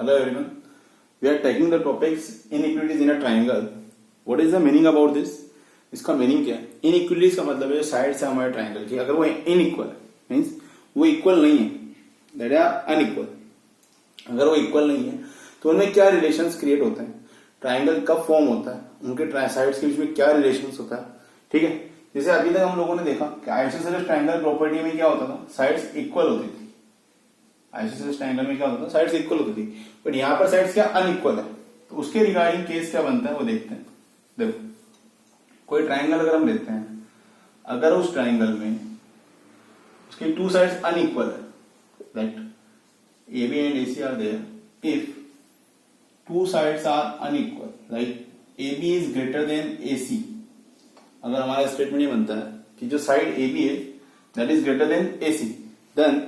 Hello everyone. We are taking the topics inequalities in a triangle. What is the meaning about this? इसका meaning क्या है? Inequalities का मतलब है side से हमारे ट्राइंगल की अगर वो इनइक्वल मीन्स वो इक्वल नहीं है, दैट आर अनइक्वल. अगर वो इक्वल नहीं है तो उनमें क्या रिलेशंस क्रिएट होते हैं, ट्राइंगल कब फॉर्म होता है, उनके साइड्स के बीच में क्या रिलेशंस होता है. ठीक है, जैसे अभी तक हम लोगों ने देखा कि आइसोसेलेस ट्राइंगल प्रॉपर्टी में क्या होता था, साइड्स इक्वल होती थी. आइसोसेलेस ट्राइंगल में क्या होता था, साइड्स इक्वल होती थी. बट यहाँ पर साइड्स क्या अनइक्वल है, तो उसके रिगार्डिंग केस क्या बनता है वो देखते हैं. देखो, कोई ट्राइंगल अगर हम लेते हैं, अगर उस ट्राइंगल में उसकी टू साइड्स अनइक्वल है, that A B and A C are there, if two sides are unequal like A B is greater than A C, अगर हमारा स्टेटमेंट ये बनता है कि जो साइड ए बी है that is greater than A C, then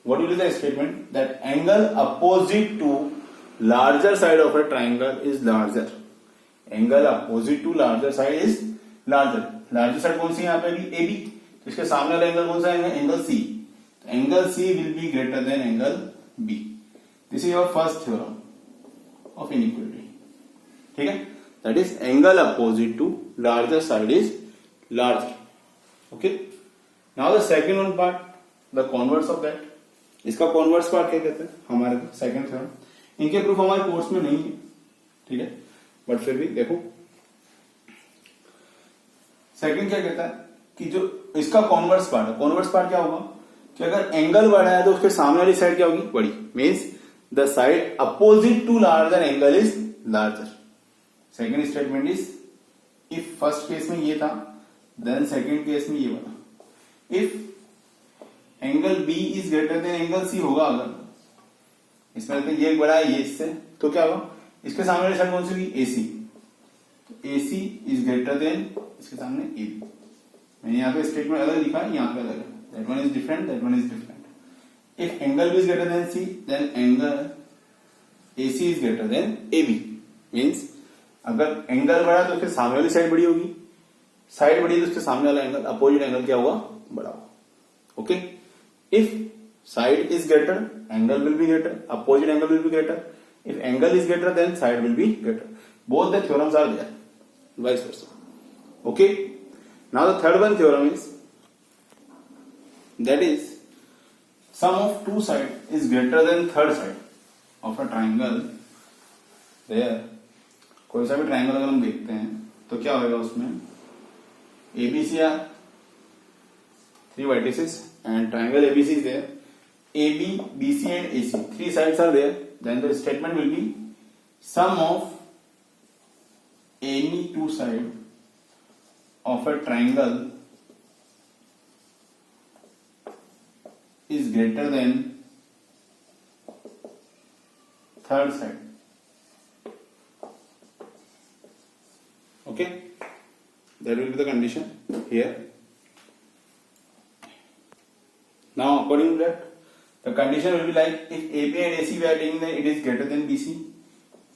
what will be the statement that angle opposite to larger side of a triangle is larger. Angle opposite to larger side is larger. Larger side कौन सी है यहाँ पे भी AB, तो इसके सामने वाला angle कौन सा है, angle C. Angle C will be greater than angle B. This is your first theorem of inequality. ठीक है, that is angle opposite to larger side is larger. Okay. Now the second one part, the converse of that. इसका converse part क्या कहते हैं हमारे second theorem. इनके proof हमारे course में नहीं है, ठीक है, बट फिर भी देखो सेकंड क्या कहता है कि जो इसका कॉन्वर्स पार्ट है, कॉन्वर्स पार्ट क्या होगा कि अगर एंगल बड़ा है तो उसके सामने वाली साइड क्या होगी, बड़ी. Means the side opposite to larger angle is larger. Second statement is, if first case में ये था देन सेकेंड केस में ये बना. If angle B is greater than angle C होगा, अगर इसमें ये बड़ा है ये इससे, तो क्या होगा, इसके सामने वाली साइड कौन सी होगी, AC. तो AC इज ग्रेटर देन इसके सामने AB. मैंने यहाँ पे स्टेटमेंट अलग लिखा है, यहाँ पे अलग है. That one is different, that one is different. If angle B is greater than C then angle AC is greater than AB. Means अगर एंगल बड़ा तो उसके सामने वाली साइड बड़ी होगी, साइड बड़ी तो उसके सामने वाला एंगल अपोजिट एंगल क्या होगा, बड़ा होगा. Okay. If side is greater, angle will be greater, opposite angle will be greater. If angle is greater, then side will be greater. Both the theorems are there, vice versa. Okay. Now the third one theorem is, that is sum of two sides is greater than third side of a triangle. There, कोई सा भी triangle अगर हम देखते हैं तो क्या होगा उसमें, ABC are three vertices and triangle ABC is there. AB, BC and AC, three sides are there. Then the statement will be sum of any two side of a triangle is greater than third side. Okay, that will be the condition here. Now according to that, the condition will be like, if AB and AC we are taking, then it is greater than BC.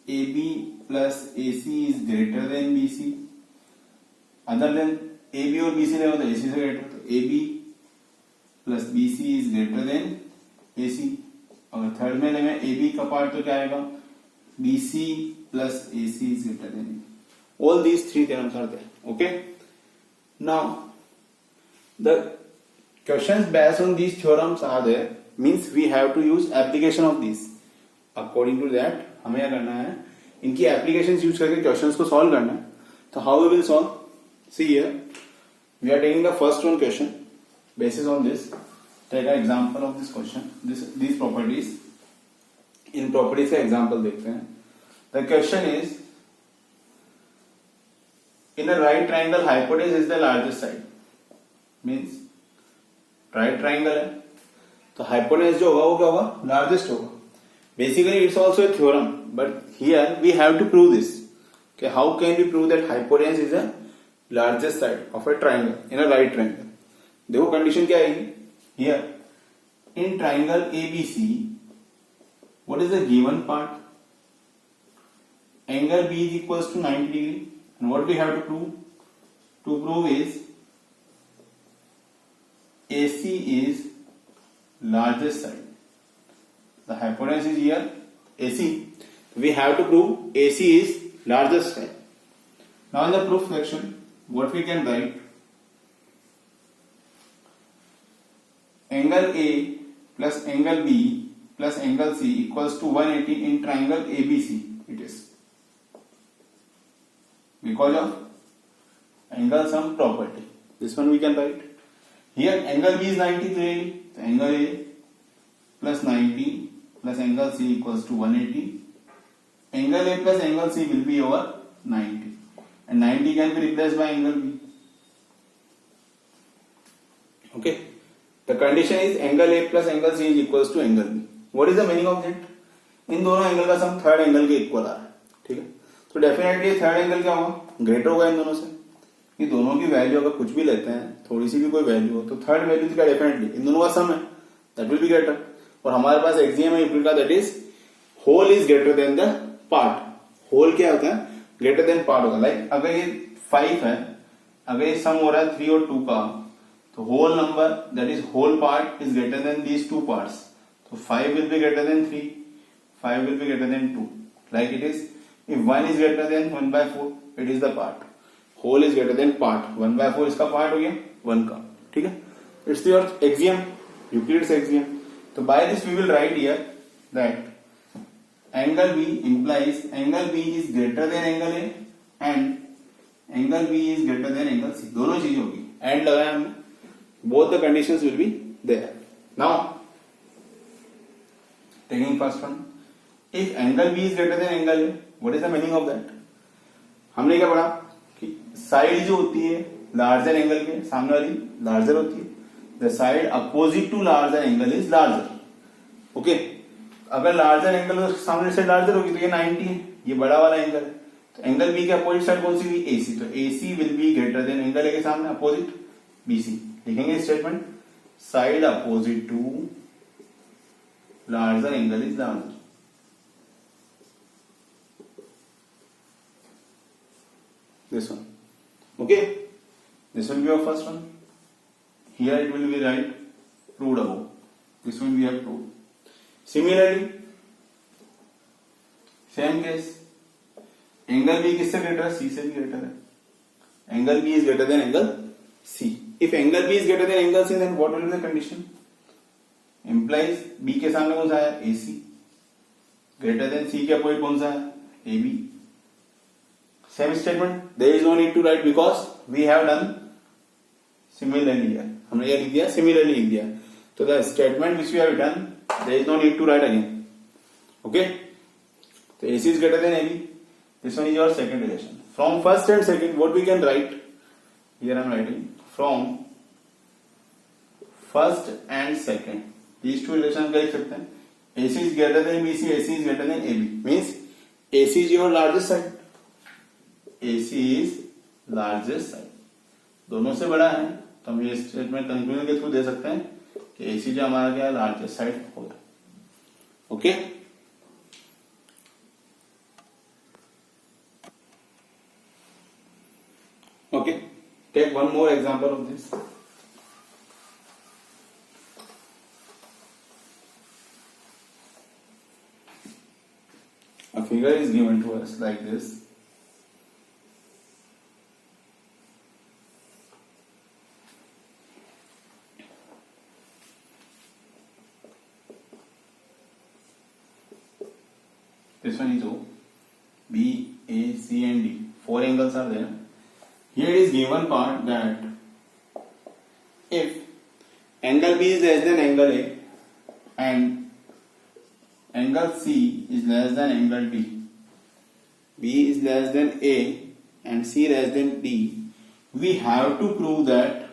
AB plus AC is greater than BC. Other than AB और BC नहीं होता, AC से greater, तो AB plus BC is greater than AC. अगर third में लेंगे AB का part तो क्या आएगा, BC plus AC is greater than AB. All these three theorems are there. Okay. Now the questions based on these theorems are there, means we have to use application of these. According to that हमें क्या करना है, इनकी applications use करके questions को solve करना है. तो how we will solve, see here we are taking the first one question. Basis on this take an example of this question, these properties. In properties का example देखते हैं. The question is, in a right triangle hypotenuse is the largest side. Means right triangle है तो hypotenuse जो होगा वो क्या होगा, लार्जेस्ट होगा. Basically it's also a theorem, but here we have to prove this कि how can we prove that hypotenuse is the largest side of a triangle in a right triangle. देखो condition क्या आएगी here, in triangle ABC what is the given part, angle B is equals to 90 degree, and what we have to prove is AC is largest side. The hypotenuse is here AC. We have to prove AC is largest side. Now in the proof section, what we can write? Angle A plus angle B plus angle C equals to 180 in triangle ABC. It is because of angle sum property. This one we can write. Here angle B is 90 clearly. So angle A plus 90 plus angle C equals to 180. Angle A plus angle C will be over 90. And 90 can be replaced by angle B. Okay. The condition is angle A plus angle C is equals to angle B. What is the meaning of that? इन दोनों angle का सम third angle के equal आ रहा है. ठीक है. तो definitely third angle क्या होगा? ग्रेटर होगा इन दोनों से. ये दोनों की वैल्यू अगर कुछ भी लेते हैं, थोड़ी सी भी कोई वैल्यू हो, तो थर्ड वैल्यू का डेफिनेटली इन दोनों का सम है, दैट विल बी ग्रेटर. और हमारे पास एक्सियम है यूक्लिड का, that is whole is greater than the part. Whole क्या होता है? ग्रेटर देन पार्ट होगा. लाइक अगर ये 5 है, अगर ये सम हो रहा है 3 और 2 का, तो whole number that is whole part is greater than these two parts. तो 5 will be greater than 3, 5 will be greater than 2. Like it is, if 1 is greater than 1 by 4, it is the part. Whole is greater than part. 1 by 4 इसका part हो गया 1 का. ठीक है. It's your axiom, Euclid's axiom. So by this we will write here that angle B implies angle B is greater than angle A and angle B is greater than angle C. दोनों चीजें होगी. And लगाया हमने. Both the conditions will be there. Now taking first one, if angle B is greater than angle A, what is the meaning of that? हमने क्या पढ़ा कि side जो होती है लार्जर एंगल के सामने वाली लार्जर होती है. The side opposite to larger angle is larger. Okay. अगर लार्जर एंगल सामने से लार्जर होगी तो ये 90 है, ये बड़ा वाला एंगल है. तो एंगल बी के अपोजिट साइड कौन सी हुई? AC. तो AC will be greater than angle A के सामने अपोजिट BC. लिखेंगे statement, side opposite to larger angle is larger. This one. Okay. This will be our first one. Here it will be right. Proved above. This one we have proved. Similarly, same case. Angle B किससे greater है? C से भी greater है. Angle B is greater than angle C. If angle B is greater than angle C, then what will be the condition? Implies B के सामने कौन सा है? AC. ग्रेटर देन C के अपोजिट कौन सा है? AB. Same statement. There is no need to write because we have done similarly. हमने ये लिख दिया, सिमिलरली लिख दिया. तो the statement which we have done, there is no need to write again. Okay. तो AC is greater than AB. This one is your second relation. From first and second, what we can write? Here I am writing from first and second. These two relations क्या लिख सकते हैं? AC is greater than BC, AC is greater than AB. Means AC is your largest side. AC is largest side. दोनों से बड़ा है, तो हम ये स्टेटमेंट कंक्लूजन के थ्रू दे सकते हैं कि AC जो हमारा क्या है? लार्जेस्ट साइड होगा. Okay. Okay. Take one more example of this. A figure is given to us like this. This one is O. B, A, C and D. 4 angles are there. Here it is given part that if angle B is less than angle A and angle C is less than angle D, B is less than A and C less than D, we have to prove that.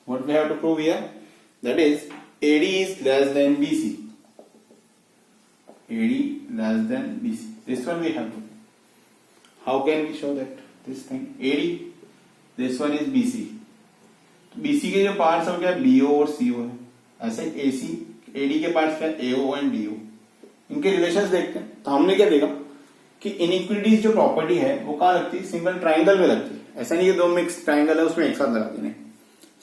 What we have to prove here? That is AD is less than BC. AD less than BC. This one we have to. How can we show that? This thing AD, this one is BC. BC के जो parts हो गया BO और CO है. ऐसे AC, AD के parts क्या? AO and DO. इनके रिलेशंस देखते हैं. तो हमने क्या देखा कि इनइक्विलिटीज जो प्रॉपर्टी है वो कहाँ लगती है? सिंगल ट्राइंगल में लगती है. ऐसा नहीं कि दो मिक्स ट्राइंगल है उसमें एक साथ लगा देने.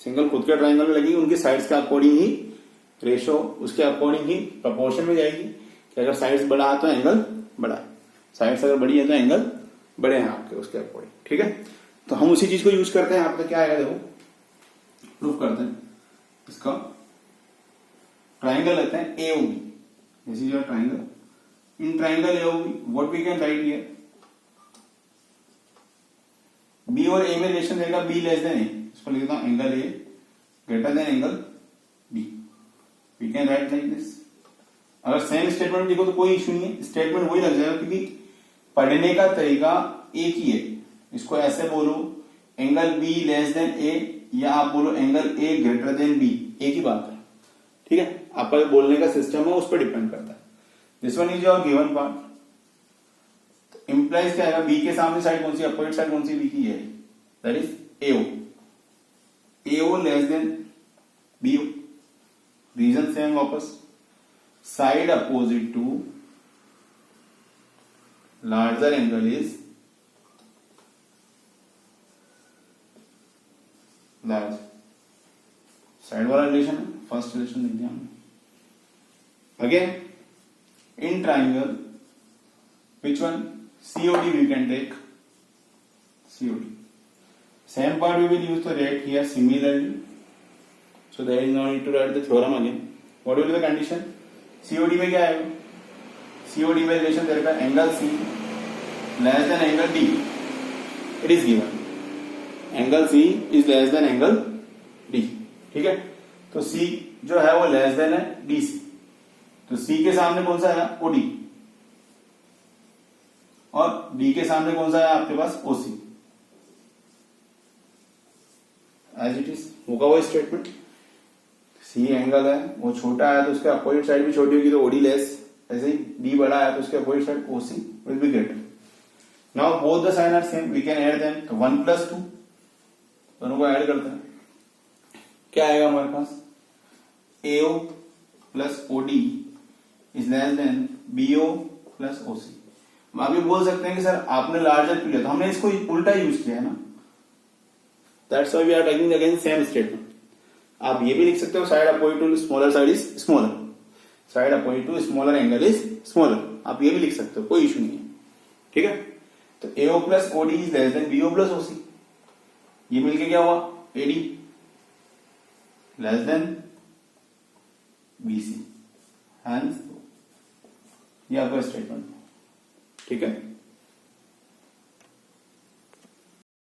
सिंगल खुद के ट्राइंगल में लगी, उनकी साइड्स के अकॉर्डिंग ही रेशो उसके अकॉर्डिंग ही प्रोपोर्शन में जाएगी कि अगर साइड्स बड़ा है तो एंगल बड़ा है, साइड्स अगर बड़ी है तो एंगल बड़े हैं आपके उसके अकॉर्डिंग। ठीक है, तो हम उसी चीज को यूज करते हैं। यहाँ पे क्या आएगा देखो, प्रूफ करते हैं इसका। ट्राइंगल लेते हैं AOB, this is your triangle. In triangle AOB what we can write here, B और ए में रिलेशन रहेगा बी लेस देन ए, इसको लिख देता हूं angle A greater than angle B, we can write like this. अगर सेम स्टेटमेंट लिखो तो कोई इश्यू नहीं है, स्टेटमेंट वही लग जाएगा क्योंकि पढ़ने का तरीका एक ही है। इसको ऐसे बोलो angle B less than A, या आप बोलो angle A greater than B, एक ही बात है। ठीक है, आपका जो बोलने का सिस्टम है उस पर डिपेंड करता है। This one is your given part. Implies क्या आएगा, बी के सामने साइड कौन सी, अपोजिट साइड कौन सी, बी की है, that is AO. AO less than BO, reason same वापस, side opposite to larger angle is large. Side वाला रिलेशन है, फर्स्ट रिलेशन लिख दिया हमने। Again in triangle which one, COD we can take, COD same part we will use to write here similarly, so there is no need to write the theorem again. What will be the condition, COD में क्या आएगा, COD में relation दे रखा है angle C less than angle D, it is given angle C is less than angle D। ठीक है, तो C जो है वो लेस देन है DC, तो C के सामने कौन सा है, OD, और D के सामने कौन सा है आपके पास, OC। एज इट इज होगा वो स्टेटमेंट, C एंगल है वो छोटा है तो उसके अपोजिट साइड भी छोटी होगी तो OD लेस, ऐसे ही D बड़ा है तो उसके opposite side OC will be greater. Now both the sign are same, we can add them, तो 1 + 2 दोनों को ऐड करते हैं, क्या आएगा हमारे पास, AO + OD is less than BO + OC। आप ये बोल सकते हैं कि सर आपने लार्जर क्यों लिया, तो हमने इसको उल्टा यूज किया है ना, that's why we are taking again same statement. आप ये भी लिख सकते हो side opposite to smaller side is smaller, side opposite to smaller angle is smaller, आप ये भी लिख सकते हो, कोई इशू नहीं है। ठीक है, तो AO + OD is less than BO + OC, ये मिलके क्या हुआ, AD less than BC, hence ये आपका स्टेटमेंट। ठीक है।